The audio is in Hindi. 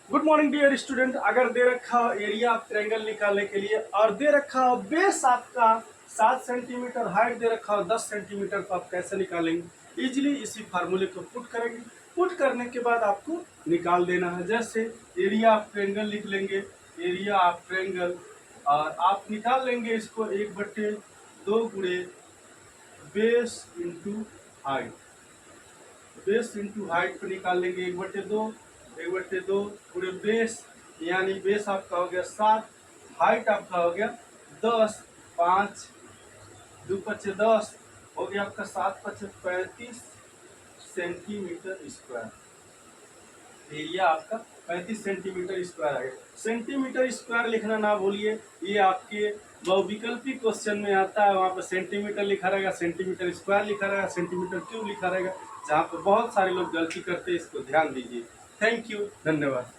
Good morning dear student. अगर दे रखा हो एरिया ऑफ ट्रायंगल निकालने के लिए और दे रखा हो बेस आपका 7 सेंटीमीटर, हाइट दे रखा हो 10 सेंटीमीटर, तो आप कैसे निकालेंगे? इजीली इसी फार्मूले को पुट करेंगे। पुट करने के बाद आपको निकाल देना है। जैसे एरिया ऑफ ट्रायंगल लिख लेंगे, एरिया ऑफ ट्रायंगल, और आप निकाल लेंगे इसको 1/2 गुणे base into height. Base into height को निकाल लेंगे 1/2 पूरे बेस, यानी बेस आपका हो गया 7, हाइट आपका हो गया 10, 5 2 पचे 10 हो गया आपका 7 पचे 35 सेंटीमीटर स्क्वायर। एरिया आपका 35 सेंटीमीटर स्क्वायर है। सेंटीमीटर स्क्वायर लिखना ना भूलिए, ये आपके बहुविकल्पी क्वेश्चन में आता है। वहाँ पर सेंटीमीटर लिखा रहेगा, सेंटीमीटर स्क्वायर लिखा रहेगा, सेंटीमीटर क्यूब लिखा रहेगा, जहाँ पर बहुत सारे लोग गलती करते हैं। इसको ध्यान दीजिए। थैंक यू, धन्यवाद।